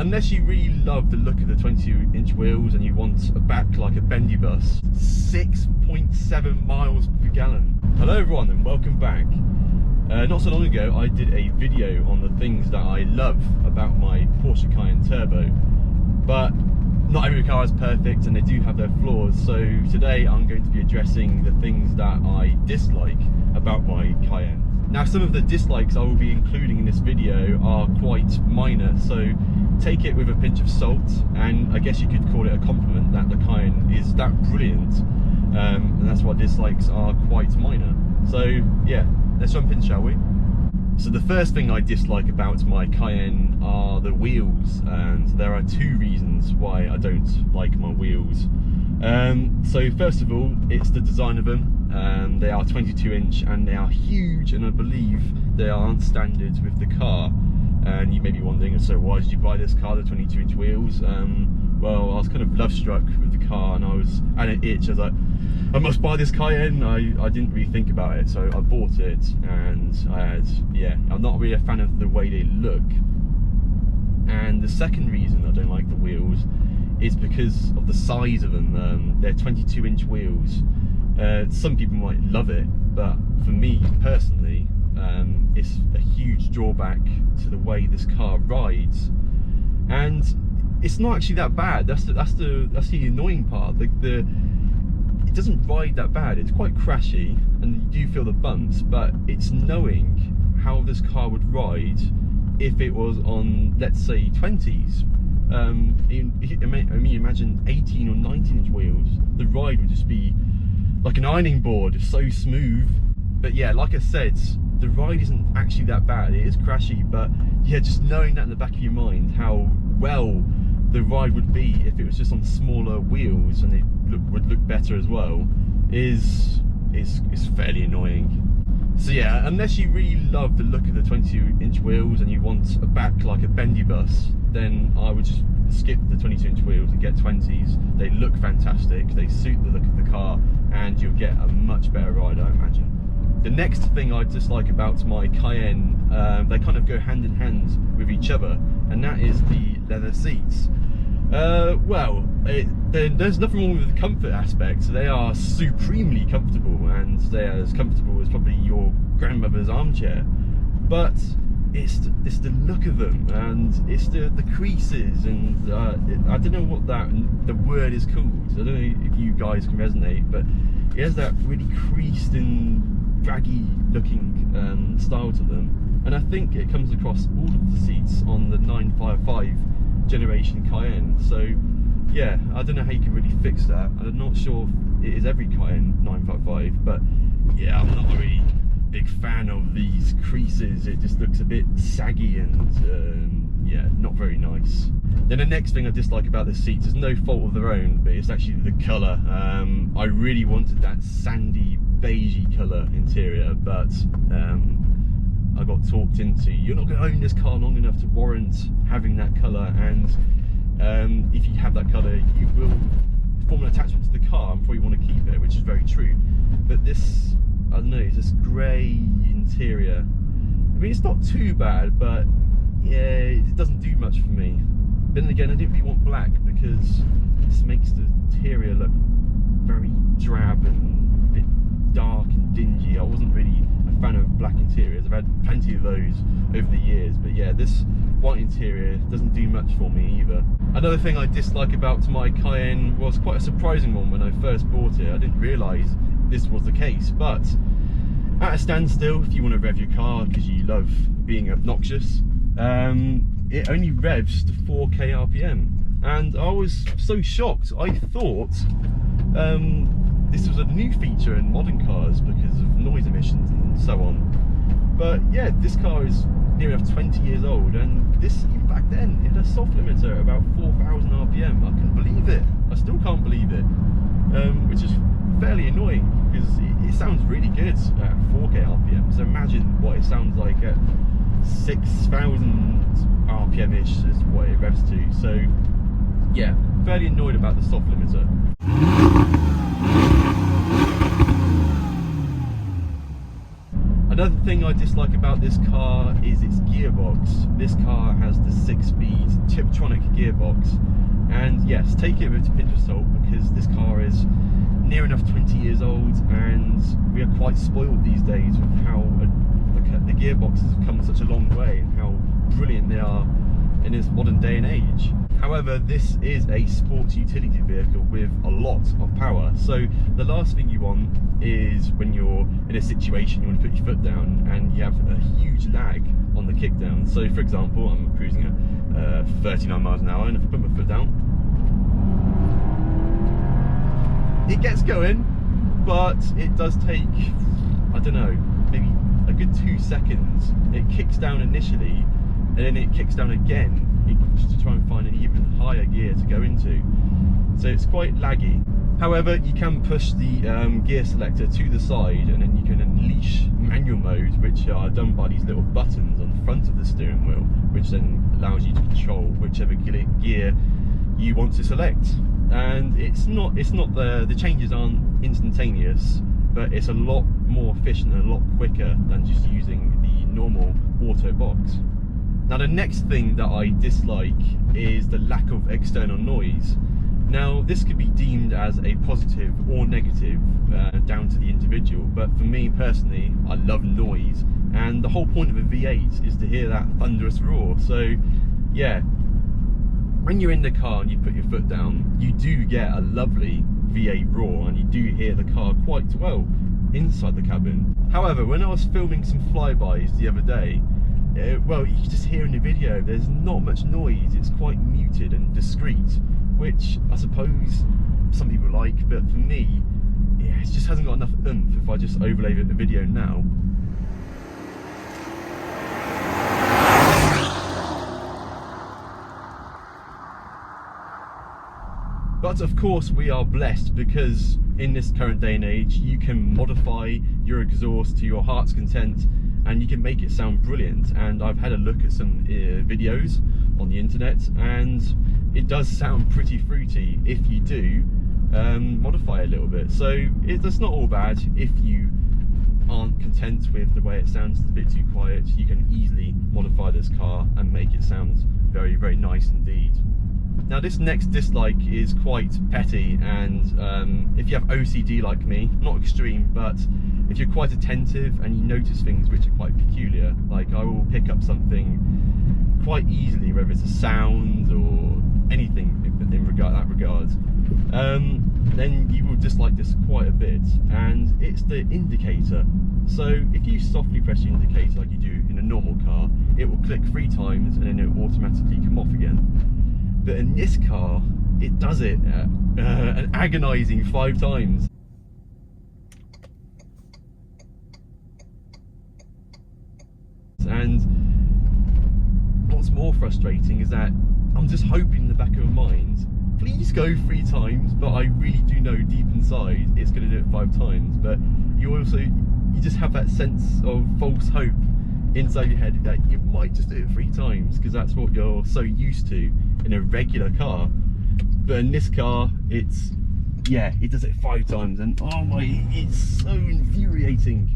unless you really love the look of the 22-inch wheels and you want a back like a bendy bus, 6.7 miles per gallon. Hello everyone and welcome back. Not so long ago I did a video on the things that I love about my Porsche Cayenne Turbo, but not every car is perfect and they do have their flaws, so today I'm going to be addressing the things that I dislike about my Cayenne. Now, some of the dislikes I will be including in this video are quite minor, so take it with a pinch of salt, and I guess you could call it a compliment that the Cayenne is that brilliant, and that's why dislikes are quite minor. So yeah, let's jump in, shall we? So the first thing I dislike about my Cayenne are the wheels, and there are two reasons why I don't like my wheels. So first of all, it's the design of them. They are 22-inch and they are huge, and I believe they aren't standard with the car. And you may be wondering, so why did you buy this car, the 22-inch wheels? Well, I was kind of love struck with the car and I was at an itch. I was like, I must buy this Cayenne. I didn't really think about it, so I bought it, and I'm not really a fan of the way they look. And the second reason I don't like the wheels is because of the size of them. They're 22-inch wheels. Some people might love it, but for me personally, it's a huge drawback to the way this car rides. And it's not actually that bad. That's the annoying part. It doesn't ride that bad. It's quite crashy, and you do feel the bumps, but it's knowing how this car would ride if it was on, let's say, 20s. I mean, imagine 18 or 19-inch wheels. The ride would just be like an ironing board. It's so smooth. But yeah, like I said, the ride isn't actually that bad. It is crashy, but yeah, just knowing that in the back of your mind, how well the ride would be if it was just on smaller wheels, and they would look better as well, is fairly annoying. So yeah, unless you really love the look of the 22-inch wheels and you want a back like a bendy bus, then I would just skip the 22-inch wheels and get 20s. They look fantastic, they suit the look of the car, and you'll get a much better ride, I imagine. The next thing I dislike about my Cayenne, they kind of go hand in hand with each other, and that is the leather seats. There's nothing wrong with the comfort aspect. They are supremely comfortable, and they are as comfortable as probably your grandmother's armchair. But it's the look of them, and it's the creases, and I don't know what the word is called. I don't know if you guys can resonate, but it has that really creased and draggy looking style to them, and I think it comes across all of the seats on the 955 generation Cayenne. So yeah, I don't know how you can really fix that. I'm not sure if it is every Cayenne 955, but yeah, I'm not a really big fan of these creases. It just looks a bit saggy and yeah, not very nice. Then the next thing I dislike about the seats is no fault of their own, but it's actually the colour. I really wanted that sandy beigey colour interior, but I got talked into, you're not going to own this car long enough to warrant having that colour, and if you have that colour you will form an attachment to the car and probably want to keep it, which is very true. But this, I don't know, it's this grey interior. I mean, it's not too bad, but yeah, it doesn't do much for me. But then again, I didn't really want black because this makes the interior look very drab and a bit dark and dingy. I wasn't really a fan of black interiors. I've had plenty of those over the years, but yeah, this white interior doesn't do much for me either. Another thing I dislike about my Cayenne was quite a surprising one when I first bought it. I didn't realise this was the case, but at a standstill, if you want to rev your car because you love being obnoxious, it only revs to 4k RPM, and I was so shocked. I thought this was a new feature in modern cars because of noise emissions and so on, but yeah, this car is near enough 20 years old, and this, even back then, it had a soft limiter at about 4,000 RPM. I couldn't believe it. I still can't believe it, which is fairly annoying because it sounds really good at 4k RPM. So imagine what it sounds like at 6,000 RPM-ish is what it revs to. So yeah, fairly annoyed about the soft limiter. Another thing I dislike about this car is its gearbox. This car has the 6-speed Tiptronic gearbox, and yes, take it with a pinch of salt because this car is near enough 20 years old, and we are quite spoiled these days with how the gearboxes have come such a long way and how brilliant they are in this modern day and age. However, this is a sports utility vehicle with a lot of power, so the last thing you want is when you're in a situation you want to put your foot down and you have a huge lag on the kickdown. So for example, I'm cruising at 39 miles an hour, and if I put my foot down, it gets going, but it does take, I don't know, maybe a good 2 seconds. It kicks down initially, and then it kicks down again to try and find an even higher gear to go into. So it's quite laggy. However, you can push the gear selector to the side, and then you can unleash manual mode, which are done by these little buttons on the front of the steering wheel, which then allows you to control whichever gear you want to select. And it's not the changes aren't instantaneous, but it's a lot more efficient and a lot quicker than just using the normal auto box. Now the next thing that I dislike is the lack of external noise. Now this could be deemed as a positive or negative, down to the individual, but for me personally, I love noise, and the whole point of a V8 is to hear that thunderous roar. So yeah, when you're in the car and you put your foot down, you do get a lovely V8 roar, and you do hear the car quite well inside the cabin. However, when I was filming some flybys the other day, well, you can just hear in the video, there's not much noise. It's quite muted and discreet, which I suppose some people like, but for me, yeah, it just hasn't got enough oomph if I just overlay the video now. But of course we are blessed, because in this current day and age you can modify your exhaust to your heart's content and you can make it sound brilliant. And I've had a look at some videos on the internet, and it does sound pretty fruity if you do modify it a little bit. So it's not all bad. If you aren't content with the way it sounds, it's a bit too quiet, you can easily modify this car and make it sound very, very nice indeed. Now this next dislike is quite petty, and if you have OCD like me, not extreme, but if you're quite attentive and you notice things which are quite peculiar, like I will pick up something quite easily, whether it's a sound or anything in that regard, then you will dislike this quite a bit, and it's the indicator. So if you softly press the indicator like you do in a normal car, it will click 3 times and then it will automatically come off again. But in this car, it does it an agonising 5 times. And what's more frustrating is that I'm just hoping in the back of my mind, please go 3 times, but I really do know deep inside it's going to do it 5 times. But you just have that sense of false hope inside your head that you might just do it 3 times because that's what you're so used to in a regular car. But in this car, it does it 5 times, and oh my, it's so infuriating.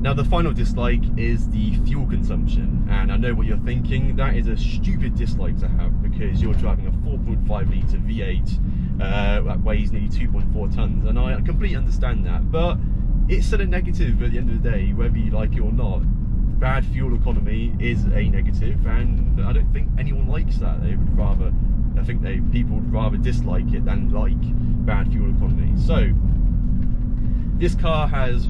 Now the final dislike is the fuel consumption, and I know what you're thinking, that is a stupid dislike to have because you're driving a 4.5 litre V8 that weighs nearly 2.4 tonnes, and I completely understand that, but it's still a negative at the end of the day, whether you like it or not. Bad fuel economy is a negative, and I don't think anyone likes that. People would rather dislike it than like bad fuel economy. So this car has,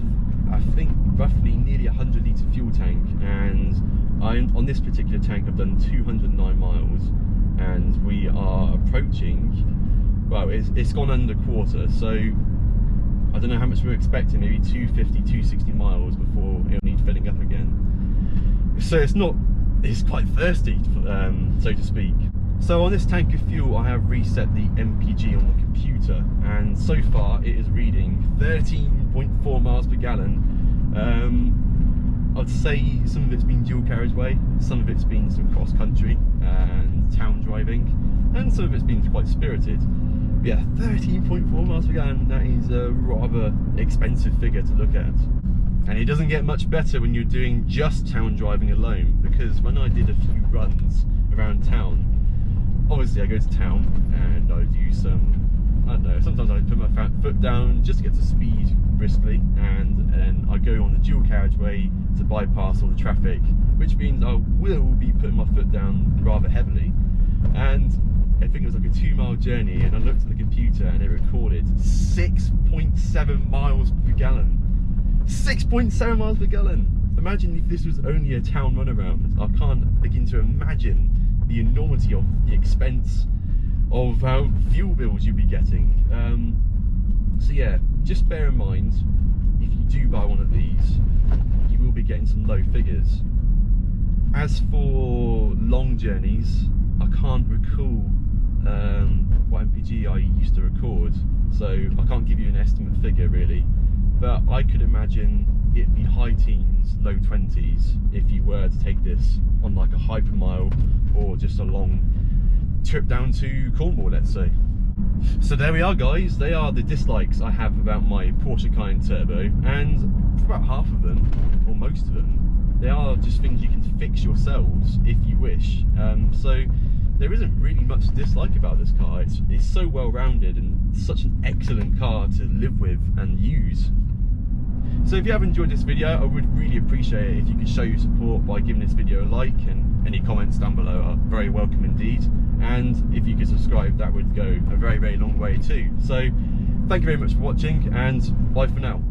I think, roughly nearly 100 litre fuel tank, and on this particular tank I've done 209 miles, and we are approaching, well, it's gone under quarter, so I don't know how much we're expecting, maybe 250, 260 miles before it'll need filling up again. So it's quite thirsty, so to speak. So on this tank of fuel I have reset the MPG on the computer, and so far it is reading 13.4 miles per gallon. I'd say some of it's been dual carriageway, some of it's been some cross country and town driving, and some of it's been quite spirited. But yeah, 13.4 miles per gallon, that is a rather expensive figure to look at. And it doesn't get much better when you're doing just town driving alone, because when I did a few runs around town, obviously I go to town and I do some, I don't know, sometimes I put my foot down just to get to speed briskly, and then I go on the dual carriageway to bypass all the traffic, which means I will be putting my foot down rather heavily. And I think it was like a 2-mile journey, and I looked at the computer and it recorded 6.7 miles per gallon. 6.7 miles per gallon! Imagine if this was only a town runaround. I can't begin to imagine the enormity of the expense of how fuel bills you'd be getting. So yeah, just bear in mind, if you do buy one of these, you will be getting some low figures. As for long journeys, I can't recall what MPG I used to record, so I can't give you an estimate figure really, but I could imagine it'd be high teens, low 20s if you were to take this on like a hypermile or just a long trip down to Cornwall, let's say. So there we are, guys. They are the dislikes I have about my Porsche Cayenne Turbo, and for about half of them, or most of them, they are just things you can fix yourselves if you wish. So there isn't really much to dislike about this car. It's so well rounded and such an excellent car to live with and use. So if you have enjoyed this video, I would really appreciate it if you could show your support by giving this video a like, and any comments down below are very welcome indeed. And if you could subscribe, that would go a very, very long way too. So thank you very much for watching, and bye for now.